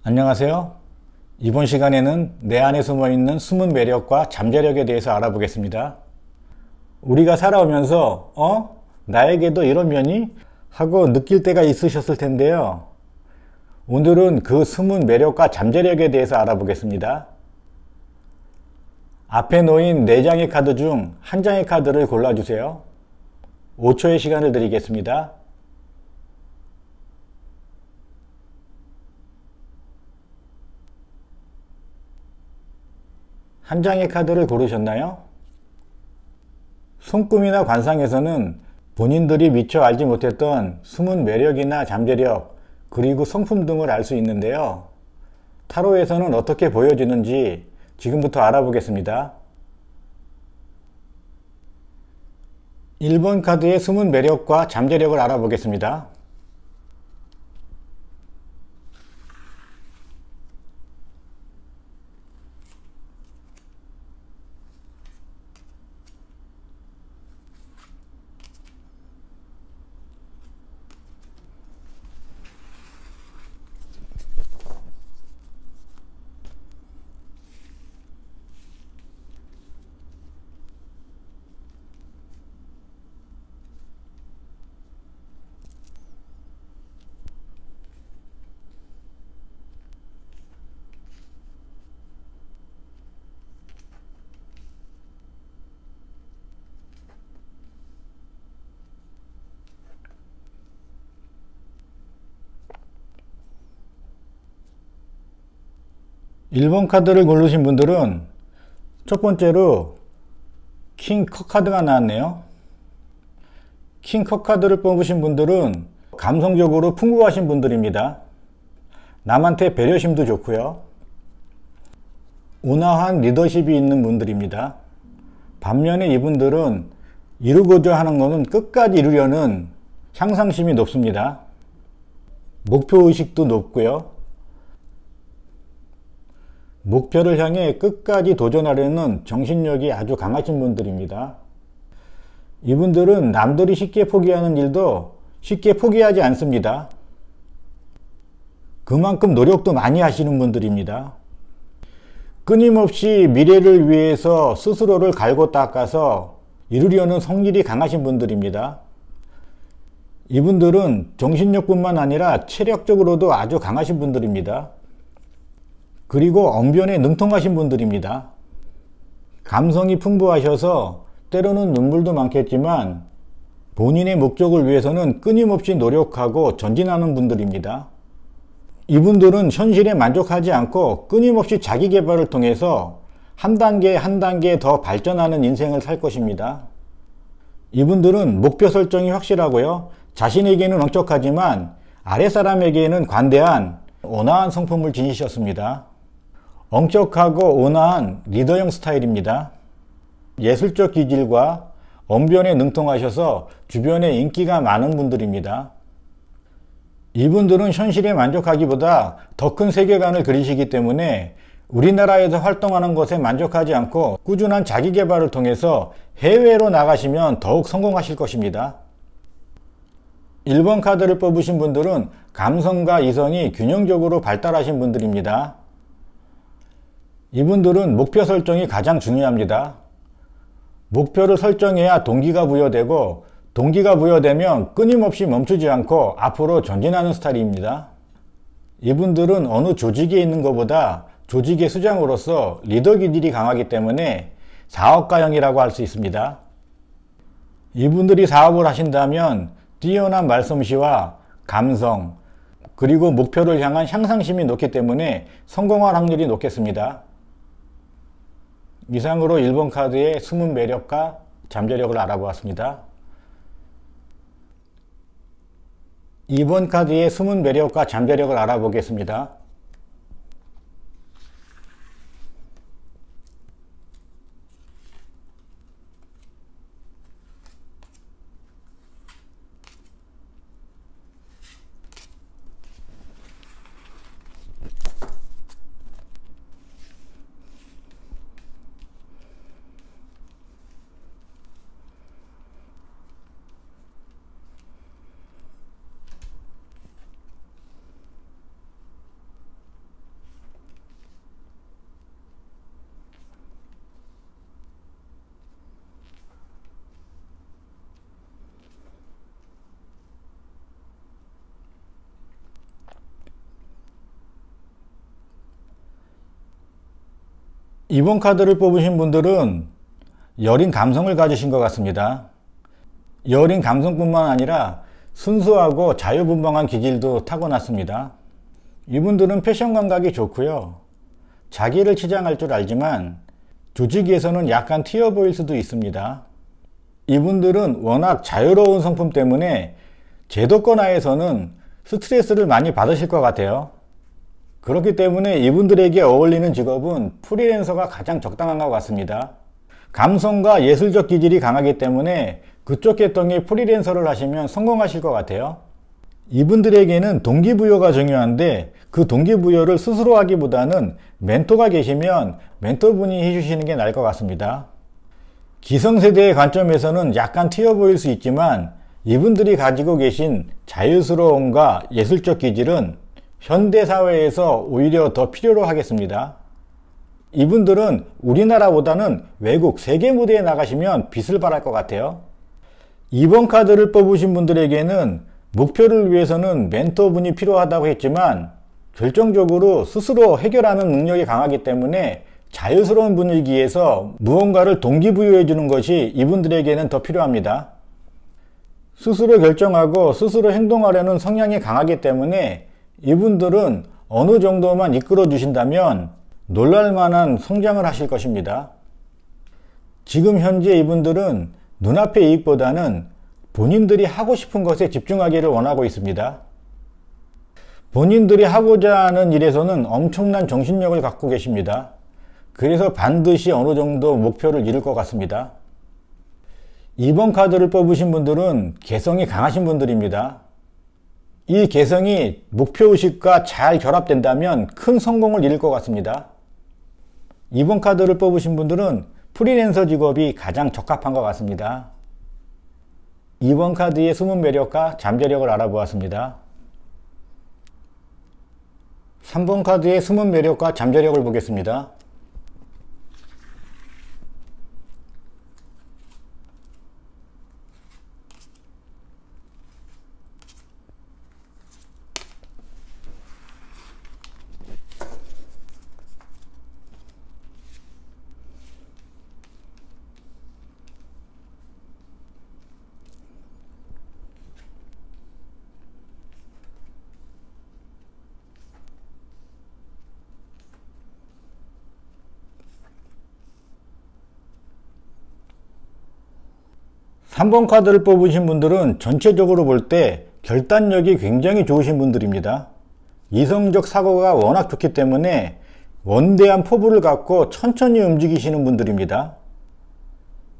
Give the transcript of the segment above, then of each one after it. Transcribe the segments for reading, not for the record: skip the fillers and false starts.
안녕하세요. 이번 시간에는 내 안에 숨어있는 숨은 매력과 잠재력에 대해서 알아보겠습니다. 우리가 살아오면서 나에게도 이런 면이? 하고 느낄 때가 있으셨을 텐데요. 오늘은 그 숨은 매력과 잠재력에 대해서 알아보겠습니다. 앞에 놓인 4장의 카드 중 한 장의 카드를 골라주세요. 5초의 시간을 드리겠습니다. 한 장의 카드를 고르셨나요? 손금이나 관상에서는 본인들이 미처 알지 못했던 숨은 매력이나 잠재력, 그리고 성품 등을 알 수 있는데요. 타로에서는 어떻게 보여지는지 지금부터 알아보겠습니다. 1번 카드의 숨은 매력과 잠재력을 알아보겠습니다. 일 번 카드를 고르신 분들은 첫 번째로 킹 컵 카드가 나왔네요. 킹 컵 카드를 뽑으신 분들은 감성적으로 풍부하신 분들입니다. 남한테 배려심도 좋고요. 온화한 리더십이 있는 분들입니다. 반면에 이분들은 이루고자 하는 것은 끝까지 이루려는 향상심이 높습니다. 목표의식도 높고요. 목표를 향해 끝까지 도전하려는 정신력이 아주 강하신 분들입니다. 이분들은 남들이 쉽게 포기하는 일도 쉽게 포기하지 않습니다. 그만큼 노력도 많이 하시는 분들입니다. 끊임없이 미래를 위해서 스스로를 갈고 닦아서 이루려는 성질이 강하신 분들입니다. 이분들은 정신력뿐만 아니라 체력적으로도 아주 강하신 분들입니다. 그리고 언변에 능통하신 분들입니다. 감성이 풍부하셔서 때로는 눈물도 많겠지만 본인의 목적을 위해서는 끊임없이 노력하고 전진하는 분들입니다. 이분들은 현실에 만족하지 않고 끊임없이 자기 개발을 통해서 한 단계 한 단계 더 발전하는 인생을 살 것입니다. 이분들은 목표 설정이 확실하고요. 자신에게는 엄격하지만 아랫사람에게는 관대한 온화한 성품을 지니셨습니다. 엄격하고 온화한 리더형 스타일입니다. 예술적 기질과 언변에 능통하셔서 주변에 인기가 많은 분들입니다. 이분들은 현실에 만족하기보다 더 큰 세계관을 그리시기 때문에 우리나라에서 활동하는 것에 만족하지 않고 꾸준한 자기 개발을 통해서 해외로 나가시면 더욱 성공하실 것입니다. 1번 카드를 뽑으신 분들은 감성과 이성이 균형적으로 발달하신 분들입니다. 이분들은 목표 설정이 가장 중요합니다. 목표를 설정해야 동기가 부여되고 동기가 부여되면 끊임없이 멈추지 않고 앞으로 전진하는 스타일입니다. 이분들은 어느 조직에 있는 것보다 조직의 수장으로서 리더 기질이 강하기 때문에 사업가형이라고 할 수 있습니다. 이분들이 사업을 하신다면 뛰어난 말솜씨와 감성, 그리고 목표를 향한 향상심이 높기 때문에 성공할 확률이 높겠습니다. 이상으로 1번 카드의 숨은 매력과 잠재력을 알아보았습니다. 2번 카드의 숨은 매력과 잠재력을 알아보겠습니다. 이번 카드를 뽑으신 분들은 여린 감성을 가지신 것 같습니다. 여린 감성뿐만 아니라 순수하고 자유분방한 기질도 타고났습니다. 이분들은 패션 감각이 좋고요. 자기를 치장할 줄 알지만 조직에서는 약간 튀어 보일 수도 있습니다. 이분들은 워낙 자유로운 성품 때문에 제도권 하에서는 스트레스를 많이 받으실 것 같아요. 그렇기 때문에 이분들에게 어울리는 직업은 프리랜서가 가장 적당한 것 같습니다. 감성과 예술적 기질이 강하기 때문에 그쪽 계통의 프리랜서를 하시면 성공하실 것 같아요. 이분들에게는 동기부여가 중요한데 그 동기부여를 스스로 하기보다는 멘토가 계시면 멘토분이 해주시는 게 나을 것 같습니다. 기성세대의 관점에서는 약간 튀어 보일 수 있지만 이분들이 가지고 계신 자유스러움과 예술적 기질은 현대사회에서 오히려 더 필요로 하겠습니다. 이분들은 우리나라보다는 외국 세계 무대에 나가시면 빛을 발할 것 같아요. 이번 카드를 뽑으신 분들에게는 목표를 위해서는 멘토분이 필요하다고 했지만 결정적으로 스스로 해결하는 능력이 강하기 때문에 자유스러운 분위기에서 무언가를 동기부여해 주는 것이 이분들에게는 더 필요합니다. 스스로 결정하고 스스로 행동하려는 성향이 강하기 때문에 이분들은 어느 정도만 이끌어 주신다면 놀랄만한 성장을 하실 것입니다. 지금 현재 이분들은 눈앞의 이익보다는 본인들이 하고 싶은 것에 집중하기를 원하고 있습니다. 본인들이 하고자 하는 일에서는 엄청난 정신력을 갖고 계십니다. 그래서 반드시 어느 정도 목표를 이룰 것 같습니다. 이번 카드를 뽑으신 분들은 개성이 강하신 분들입니다. 이 개성이 목표의식과 잘 결합된다면 큰 성공을 이룰 것 같습니다. 이번 카드를 뽑으신 분들은 프리랜서 직업이 가장 적합한 것 같습니다. 이번 카드의 숨은 매력과 잠재력을 알아보았습니다. 3번 카드의 숨은 매력과 잠재력을 보겠습니다. 3번 카드를 뽑으신 분들은 전체적으로 볼 때 결단력이 굉장히 좋으신 분들입니다. 이성적 사고가 워낙 좋기 때문에 원대한 포부를 갖고 천천히 움직이시는 분들입니다.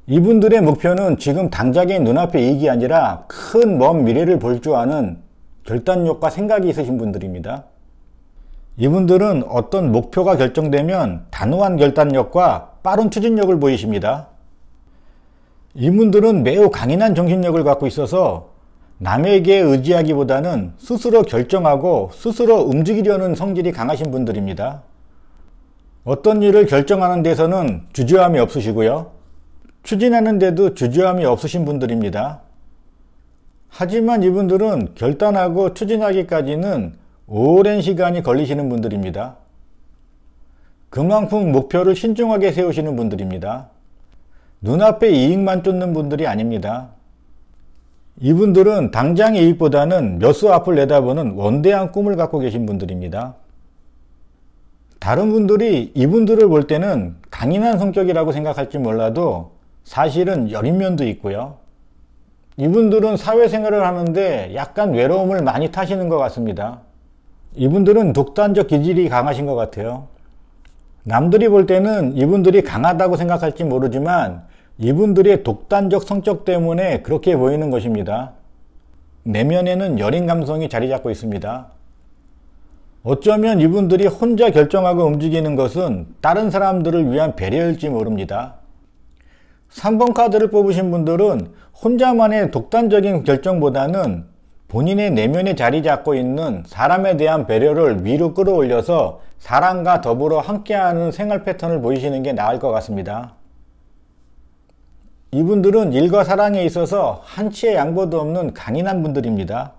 이분들의 목표는 지금 당장의 눈앞의 이익이 아니라 큰 먼 미래를 볼 줄 아는 결단력과 생각이 있으신 분들입니다. 이분들은 어떤 목표가 결정되면 단호한 결단력과 빠른 추진력을 보이십니다. 이분들은 매우 강인한 정신력을 갖고 있어서 남에게 의지하기보다는 스스로 결정하고 스스로 움직이려는 성질이 강하신 분들입니다. 어떤 일을 결정하는 데서는 주저함이 없으시고요. 추진하는 데도 주저함이 없으신 분들입니다. 하지만 이분들은 결단하고 추진하기까지는 오랜 시간이 걸리시는 분들입니다. 그만큼 목표를 신중하게 세우시는 분들입니다. 눈앞의 이익만 쫓는 분들이 아닙니다. 이분들은 당장의 이익보다는 몇 수 앞을 내다보는 원대한 꿈을 갖고 계신 분들입니다. 다른 분들이 이분들을 볼 때는 강인한 성격이라고 생각할지 몰라도 사실은 여린 면도 있고요. 이분들은 사회생활을 하는데 약간 외로움을 많이 타시는 것 같습니다. 이분들은 독단적 기질이 강하신 것 같아요. 남들이 볼 때는 이분들이 강하다고 생각할지 모르지만 이분들의 독단적 성격 때문에 그렇게 보이는 것입니다. 내면에는 여린 감성이 자리 잡고 있습니다. 어쩌면 이분들이 혼자 결정하고 움직이는 것은 다른 사람들을 위한 배려일지 모릅니다. 3번 카드를 뽑으신 분들은 혼자만의 독단적인 결정보다는 본인의 내면에 자리 잡고 있는 사람에 대한 배려를 위로 끌어올려서 사람과 더불어 함께하는 생활 패턴을 보이시는 게 나을 것 같습니다. 이분들은 일과 사랑에 있어서 한치의 양보도 없는 강인한 분들입니다.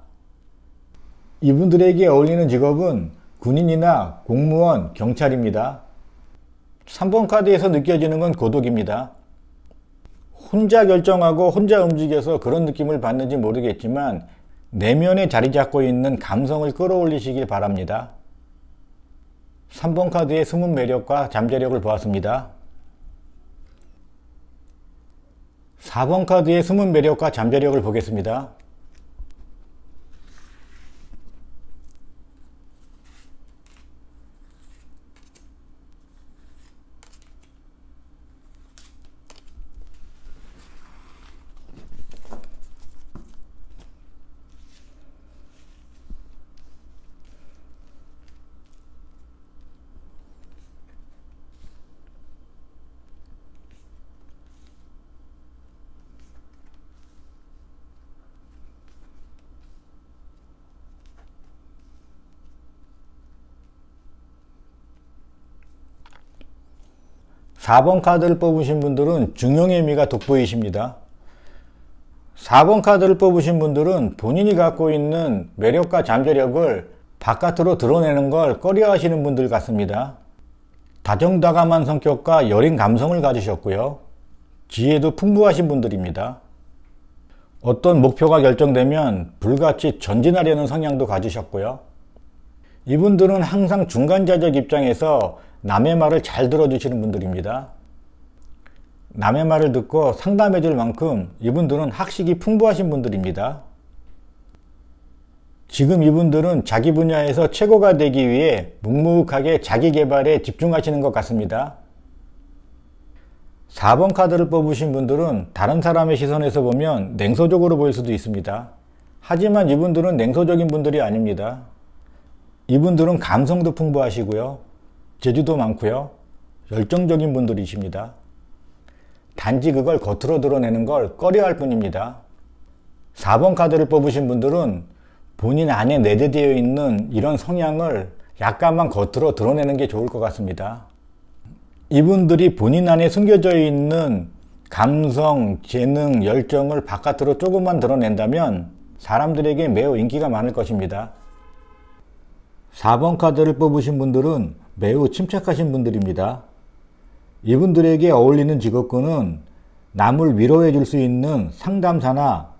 이분들에게 어울리는 직업은 군인이나 공무원, 경찰입니다. 3번 카드에서 느껴지는 건 고독입니다. 혼자 결정하고 혼자 움직여서 그런 느낌을 받는지 모르겠지만 내면에 자리 잡고 있는 감성을 끌어올리시길 바랍니다. 3번 카드의 숨은 매력과 잠재력을 보았습니다. 4번 카드의 숨은 매력과 잠재력을 보겠습니다. 4번 카드를 뽑으신 분들은 중용의미가 돋보이십니다. 4번 카드를 뽑으신 분들은 본인이 갖고 있는 매력과 잠재력을 바깥으로 드러내는 걸 꺼려하시는 분들 같습니다. 다정다감한 성격과 여린 감성을 가지셨고요. 지혜도 풍부하신 분들입니다. 어떤 목표가 결정되면 불같이 전진하려는 성향도 가지셨고요. 이분들은 항상 중간자적 입장에서 남의 말을 잘 들어주시는 분들입니다. 남의 말을 듣고 상담해 줄 만큼 이분들은 학식이 풍부하신 분들입니다. 지금 이분들은 자기 분야에서 최고가 되기 위해 묵묵하게 자기 개발에 집중하시는 것 같습니다. 4번 카드를 뽑으신 분들은 다른 사람의 시선에서 보면 냉소적으로 보일 수도 있습니다. 하지만 이분들은 냉소적인 분들이 아닙니다. 이분들은 감성도 풍부하시고요. 재주도 많고요. 열정적인 분들이십니다. 단지 그걸 겉으로 드러내는 걸 꺼려할 뿐입니다. 4번 카드를 뽑으신 분들은 본인 안에 내재되어 있는 이런 성향을 약간만 겉으로 드러내는 게 좋을 것 같습니다. 이분들이 본인 안에 숨겨져 있는 감성, 재능, 열정을 바깥으로 조금만 드러낸다면 사람들에게 매우 인기가 많을 것입니다. 4번 카드를 뽑으신 분들은 매우 침착하신 분들입니다. 이분들에게 어울리는 직업군은 남을 위로해 줄 수 있는 상담사나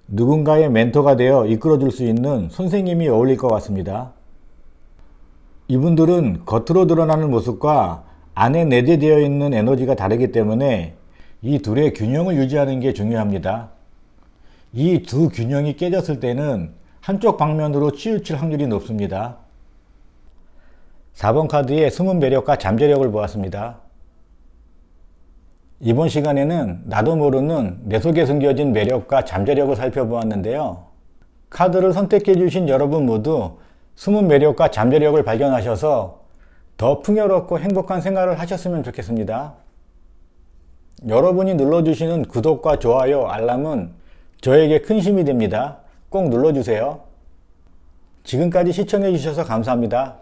누군가의 멘토가 되어 이끌어 줄 수 있는 선생님이 어울릴 것 같습니다. 이분들은 겉으로 드러나는 모습과 안에 내재되어 있는 에너지가 다르기 때문에 이 둘의 균형을 유지하는 게 중요합니다. 이 두 균형이 깨졌을 때는 한쪽 방면으로 치우칠 확률이 높습니다. 4번 카드의 숨은 매력과 잠재력을 보았습니다. 이번 시간에는 나도 모르는 내 속에 숨겨진 매력과 잠재력을 살펴보았는데요. 카드를 선택해 주신 여러분 모두 숨은 매력과 잠재력을 발견하셔서 더 풍요롭고 행복한 생활을 하셨으면 좋겠습니다. 여러분이 눌러주시는 구독과 좋아요, 알람은 저에게 큰 힘이 됩니다. 꼭 눌러주세요. 지금까지 시청해 주셔서 감사합니다.